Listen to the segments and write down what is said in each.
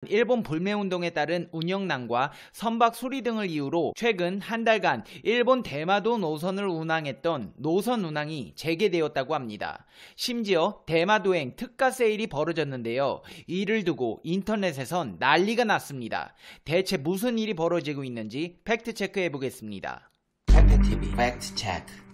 일본 불매운동에 따른 운영난과 선박 수리 등을 이유로 최근 한 달간 일본 대마도 노선을 운항했던 노선 운항이 재개되었다고 합니다. 심지어 대마도행 특가 세일이 벌어졌는데요. 이를 두고 인터넷에선 난리가 났습니다. 대체 무슨 일이 벌어지고 있는지 팩트체크 해보겠습니다. 팩트TV 팩트체크.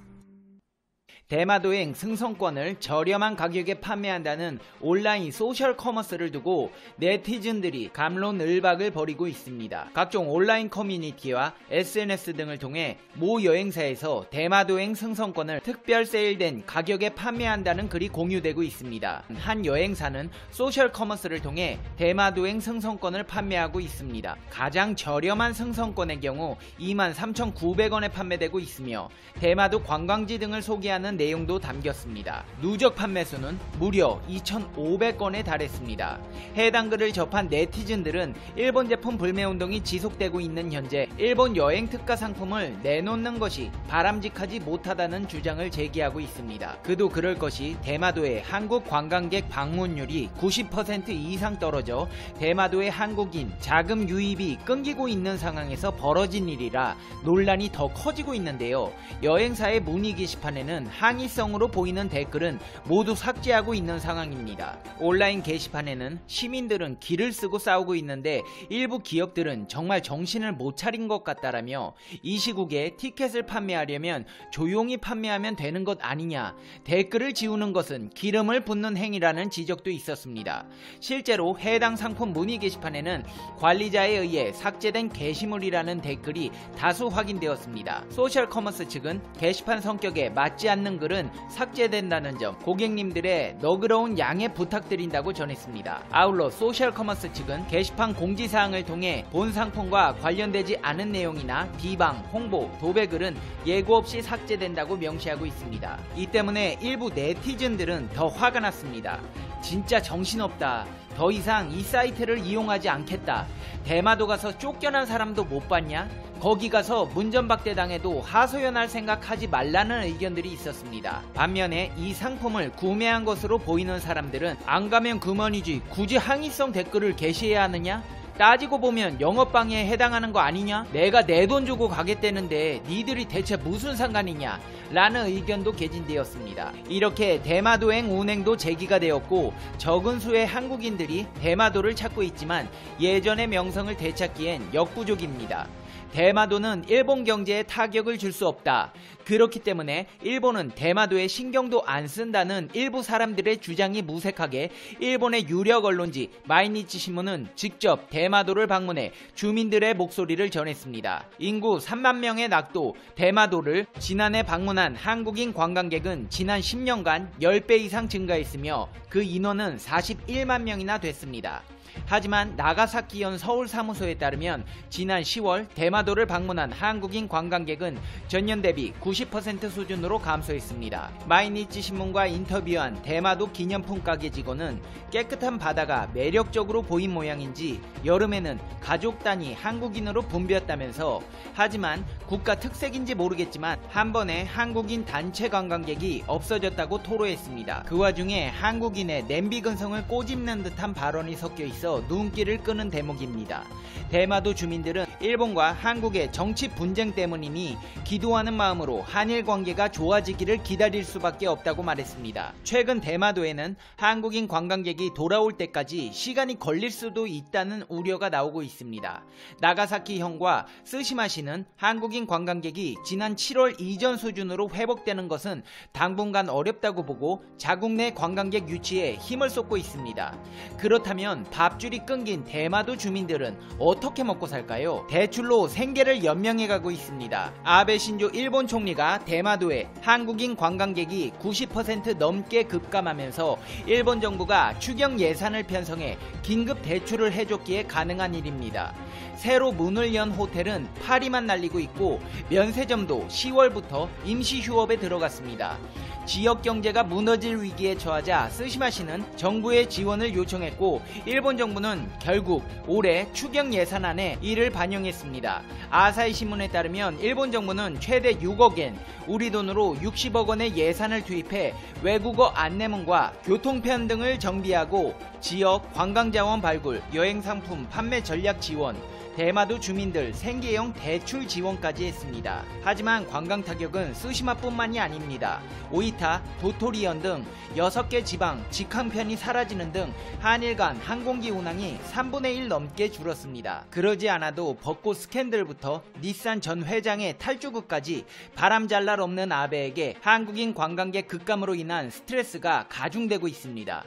대마도행 승선권을 저렴한 가격에 판매한다는 온라인 소셜 커머스를 두고 네티즌들이 갑론을박을 벌이고 있습니다. 각종 온라인 커뮤니티와 SNS 등을 통해 모 여행사에서 대마도행 승선권을 특별 세일된 가격에 판매한다는 글이 공유되고 있습니다. 한 여행사는 소셜 커머스를 통해 대마도행 승선권을 판매하고 있습니다. 가장 저렴한 승선권의 경우 23,900원에 판매되고 있으며 대마도 관광지 등을 소개하는 내용도 담겼습니다. 누적 판매수는 무려 2,500건에 달했습니다. 해당 글을 접한 네티즌들은 일본 제품 불매운동이 지속되고 있는 현재 일본 여행 특가 상품을 내놓는 것이 바람직하지 못하다는 주장을 제기하고 있습니다. 그도 그럴 것이 대마도의 한국 관광객 방문율이 90% 이상 떨어져 대마도의 한국인 자금 유입이 끊기고 있는 상황에서 벌어진 일이라 논란이 더 커지고 있는데요. 여행사의 문의 게시판에는 항의성으로 보이는 댓글은 모두 삭제하고 있는 상황입니다. 온라인 게시판에는 시민들은 기를 쓰고 싸우고 있는데 일부 기업들은 정말 정신을 못 차린 것 같다라며 이 시국에 티켓을 판매하려면 조용히 판매하면 되는 것 아니냐, 댓글을 지우는 것은 기름을 붓는 행위라는 지적도 있었습니다. 실제로 해당 상품 문의 게시판에는 관리자에 의해 삭제된 게시물이라는 댓글이 다수 확인되었습니다. 소셜 커머스 측은 게시판 성격에 맞지 않는 글은 삭제된다는 점 고객님들의 너그러운 양해 부탁드린다고 전했습니다. 아울러 소셜 커머스 측은 게시판 공지사항을 통해 본 상품과 관련되지 않은 내용이나 비방, 홍보, 도배글은 예고 없이 삭제된다고 명시하고 있습니다. 이 때문에 일부 네티즌들은 더 화가 났습니다. 진짜 정신없다. 더 이상 이 사이트를 이용하지 않겠다. 대마도 가서 쫓겨난 사람도 못 봤냐? 거기 가서 문전박대 당해도 하소연할 생각하지 말라는 의견들이 있었습니다. 반면에 이 상품을 구매한 것으로 보이는 사람들은 안 가면 그만이지 굳이 항의성 댓글을 게시해야 하느냐? 따지고 보면 영업방해에 해당하는 거 아니냐? 내가 내 돈 주고 가겠다는데 니들이 대체 무슨 상관이냐? 라는 의견도 개진되었습니다. 이렇게 대마도행 운행도 재개가 되었고 적은 수의 한국인들이 대마도를 찾고 있지만 예전의 명성을 되찾기엔 역부족입니다. 대마도는 일본 경제에 타격을 줄 수 없다. 그렇기 때문에 일본은 대마도에 신경도 안 쓴다는 일부 사람들의 주장이 무색하게 일본의 유력 언론지 마이니치 신문은 직접 대마도를 방문해 주민들의 목소리를 전했습니다. 인구 3만 명의 낙도 대마도를 지난해 방문한 한국인 관광객은 지난 10년간 10배 이상 증가했으며 그 인원은 41만 명이나 됐습니다. 하지만 나가사키현 서울 사무소에 따르면 지난 10월 대마도를 방문한 한국인 관광객은 전년 대비 90% 수준으로 감소했습니다. 마이니치 신문과 인터뷰한 대마도 기념품 가게 직원은 깨끗한 바다가 매력적으로 보인 모양인지 여름에는 가족 단위 한국인으로 붐볐다면서, 하지만 국가 특색인지 모르겠지만 한 번에 한국인 단체 관광객이 없어졌다고 토로했습니다. 그 와중에 한국인의 냄비 근성을 꼬집는 듯한 발언이 섞여 있어 눈길을 끄는 대목입니다. 대마도 주민들은 일본과 한국의 정치 분쟁 때문이니 기도하는 마음으로 한일 관계가 좋아지기를 기다릴 수밖에 없다고 말했습니다. 최근 대마도에는 한국인 관광객이 돌아올 때까지 시간이 걸릴 수도 있다는 우려가 나오고 있습니다. 나가사키현과 스시마시는 한국인 관광객이 지난 7월 이전 수준으로 회복되는 것은 당분간 어렵다고 보고 자국 내 관광객 유치에 힘을 쏟고 있습니다. 그렇다면 밥줄이 끊긴 대마도 주민들은 어떻게 먹고 살까요? 대출로 생계를 연명해가고 있습니다. 아베 신조 일본 총리가 대마도에 한국인 관광객이 90% 넘게 급감하면서 일본 정부가 추경 예산을 편성해 긴급 대출을 해줬기에 가능한 일입니다. 새로 문을 연 호텔은 파리만 날리고 있고 면세점도 10월부터 임시 휴업에 들어갔습니다. 지역 경제가 무너질 위기에 처하자 스시마 씨는 정부의 지원을 요청했고 일본 정부는 결국 올해 추경 예산안에 이를 반영했습니다. 아사히 신문에 따르면 일본 정부는 최대 6억 엔, 우리 돈으로 60억 원의 예산을 투입해 외국어 안내문과 교통편 등을 정비하고 지역 관광자원 발굴, 여행상품 판매 전략 지원, 대마도 주민들 생계형 대출 지원까지 했습니다. 하지만 관광 타격은 스시마뿐만이 아닙니다. 오이타, 도토리현 등 6개 지방 직항편이 사라지는 등 한일 간 항공기 운항이 3분의 1 넘게 줄었습니다. 그러지 않아도 벚꽃 스캔들부터 닛산 전 회장의 탈주극까지 바람잘 날 없는 아베에게 한국인 관광객 급감으로 인한 스트레스가 가중되고 있습니다.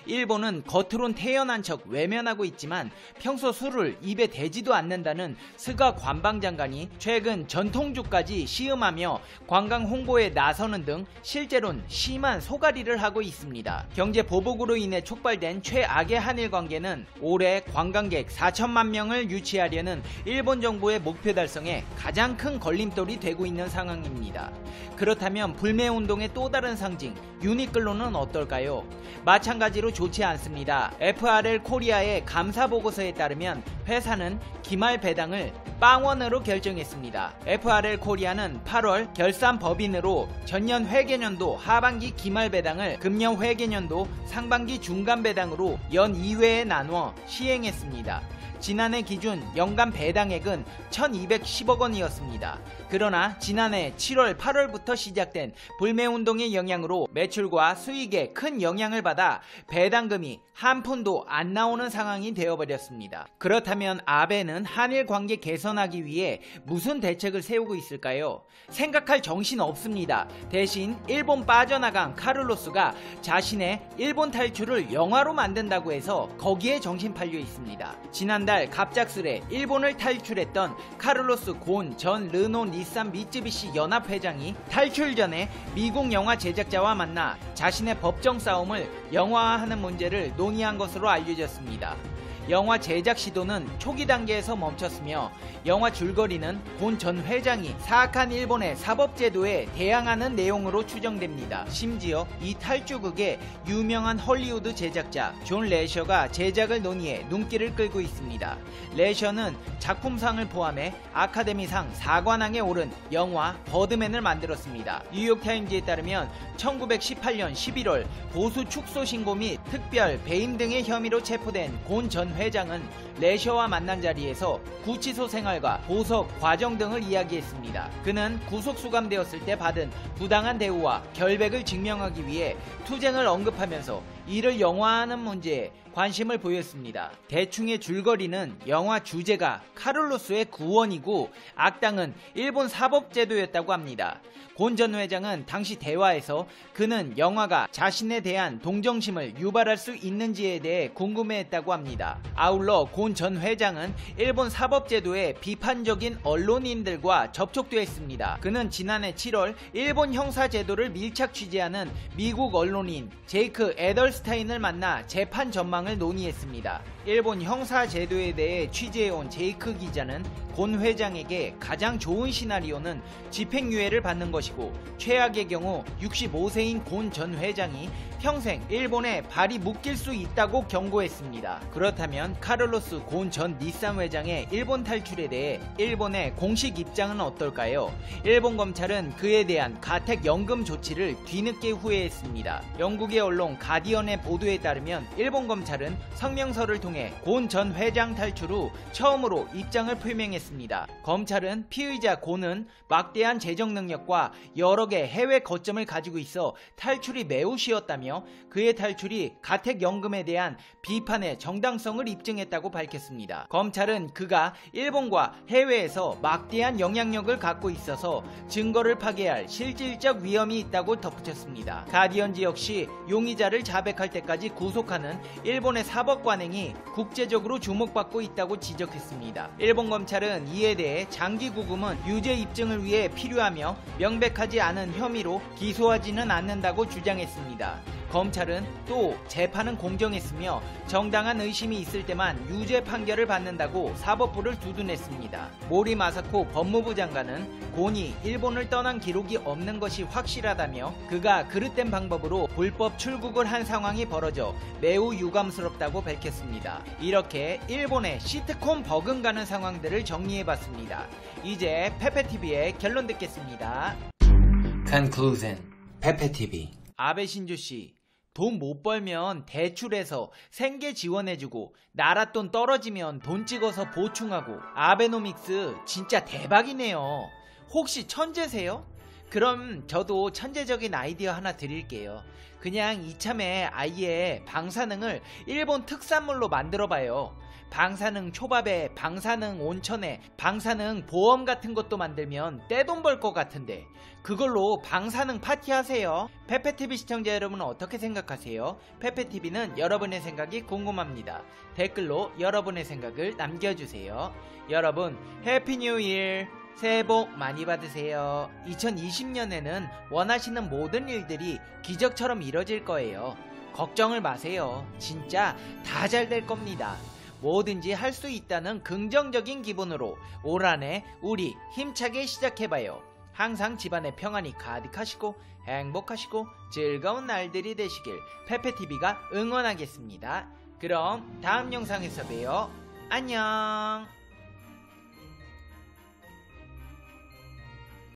일본은 겉으론 태연한 척 외면하고 있지만 평소 술을 입에 대지도 않는다는 스가 관방장관이 최근 전통주까지 시음하며 관광 홍보에 나서는 등 실제로는 심한 소가리를 하고 있습니다. 경제 보복으로 인해 촉발된 최악의 한일 관계는 올해 관광객 4천만 명을 유치하려는 일본 정부의 목표 달성에 가장 큰 걸림돌이 되고 있는 상황입니다. 그렇다면 불매운동의 또 다른 상징 유니클로는 어떨까요? 마찬가지로 좋지 않습니다. FRL 코리아의 감사보고서에 따르면 회사는 기말 배당을 빵원으로 결정했습니다. FRL 코리아는 8월 결산 법인으로 전년 회계년도 하반기 기말 배당을 금년 회계년도 상반기 중간 배당으로 연 2회에 나누어 시행했습니다. 지난해 기준 연간 배당액은 1210억 원이었습니다. 그러나 지난해 7월 8월부터 시작된 불매운동의 영향으로 매출과 수익에 큰 영향을 받아 배당금이 한 푼도 안 나오는 상황이 되어버렸습니다. 그렇다면 아베는 한일 관계 개선하기 위해 무슨 대책을 세우고 있을까요? 생각할 정신 없습니다. 대신 일본 빠져나간 카를로스가 자신의 일본 탈출을 영화로 만든다고 해서 거기에 정신 팔려 있습니다. 지난달 갑작스레 일본을 탈출했던 카를로스 곤 전 르노 닛산 미쯔비시 연합 회장이 탈출 전에 미국 영화 제작자와 만나 자신의 법정 싸움을 영화화하는 문제를 논의한 것으로 알려졌습니다. 영화 제작 시도는 초기 단계에서 멈췄으며 영화 줄거리는 곤 전 회장이 사악한 일본의 사법제도에 대항하는 내용으로 추정됩니다. 심지어 이 탈주극의 유명한 헐리우드 제작자 존 레셔가 제작을 논의해 눈길을 끌고 있습니다. 레셔는 작품상을 포함해 아카데미상 4관왕에 오른 영화 버드맨을 만들었습니다. 뉴욕타임즈에 따르면 1918년 11월 보수 축소 신고 및 특별 배임 등의 혐의로 체포된 곤 전 회장은 레셔와 만난 자리에서 구치소 생활과 보석 과정 등을 이야기했습니다. 그는 구속 수감되었을 때 받은 부당한 대우와 결백을 증명하기 위해 투쟁을 언급하면서 이를 영화화하는 문제에 관심을 보였습니다. 대충의 줄거리는 영화 주제가 카를로스의 구원이고 악당은 일본 사법제도였다고 합니다. 곤 전 회장은 당시 대화에서 그는 영화가 자신에 대한 동정심을 유발할 수 있는지에 대해 궁금해했다고 합니다. 아울러 곤 전 회장은 일본 사법제도의 비판적인 언론인들과 접촉도 했습니다. 그는 지난해 7월 일본 형사제도를 밀착 취재하는 미국 언론인 제이크 에덜스타인을 만나 재판 전망을 논의했습니다. 일본 형사제도에 대해 취재해온 제이크 기자는 곤 회장에게 가장 좋은 시나리오는 집행유예를 받는 것이고 최악의 경우 65세인 곤 전 회장이 평생 일본에 발이 묶일 수 있다고 경고했습니다. 그렇다면 카를로스 곤 전 닛산 회장의 일본 탈출에 대해 일본의 공식 입장은 어떨까요? 일본 검찰은 그에 대한 가택연금 조치를 뒤늦게 후회했습니다. 영국의 언론 가디언의 보도에 따르면 일본 검찰은 성명서를 통해 곤 전 회장 탈출 후 처음으로 입장을 표명했습니다. 검찰은 피의자 곤은 막대한 재정 능력과 여러 개 해외 거점을 가지고 있어 탈출이 매우 쉬웠다며 그의 탈출이 가택연금에 대한 비판의 정당성을 입증했다고 밝혔습니다. 검찰은 그가 일본과 해외에서 막대한 영향력을 갖고 있어서 증거를 파괴할 실질적 위험이 있다고 덧붙였습니다. 가디언지 역시 용의자를 자백할 때까지 구속하는 일본의 사법관행이 국제적으로 주목받고 있다고 지적했습니다. 일본 검찰은 이에 대해 장기 구금은 유죄 입증을 위해 필요하며 명백하지 않은 혐의로 기소하지는 않는다고 주장했습니다. 검찰은 또 재판은 공정했으며 정당한 의심이 있을 때만 유죄 판결을 받는다고 사법부를 두둔했습니다. 모리 마사코 법무부 장관은 곤이 일본을 떠난 기록이 없는 것이 확실하다며 그가 그릇된 방법으로 불법 출국을 한 상황이 벌어져 매우 유감스럽다고 밝혔습니다. 이렇게 일본의 시트콤 버금가는 상황들을 정리해봤습니다. 이제 페페TV의 결론 듣겠습니다. Conclusion. 페페TV. 아베 신조씨, 돈 못 벌면 대출해서 생계 지원해주고 나라 돈 떨어지면 돈 찍어서 보충하고 아베노믹스 진짜 대박이네요. 혹시 천재세요? 그럼 저도 천재적인 아이디어 하나 드릴게요. 그냥 이참에 아예 방사능을 일본 특산물로 만들어봐요. 방사능 초밥에 방사능 온천에 방사능 보험 같은 것도 만들면 떼돈 벌 것 같은데 그걸로 방사능 파티 하세요. 페페TV 시청자 여러분은 어떻게 생각하세요? 페페TV는 여러분의 생각이 궁금합니다. 댓글로 여러분의 생각을 남겨주세요. 여러분 해피 뉴 이어! 새해 복 많이 받으세요. 2020년에는 원하시는 모든 일들이 기적처럼 이뤄질 거예요. 걱정을 마세요. 진짜 다 잘 될 겁니다. 뭐든지 할 수 있다는 긍정적인 기분으로 올 한해 우리 힘차게 시작해봐요. 항상 집안에 평안이 가득하시고 행복하시고 즐거운 날들이 되시길 페페TV가 응원하겠습니다. 그럼 다음 영상에서 봬요. 안녕.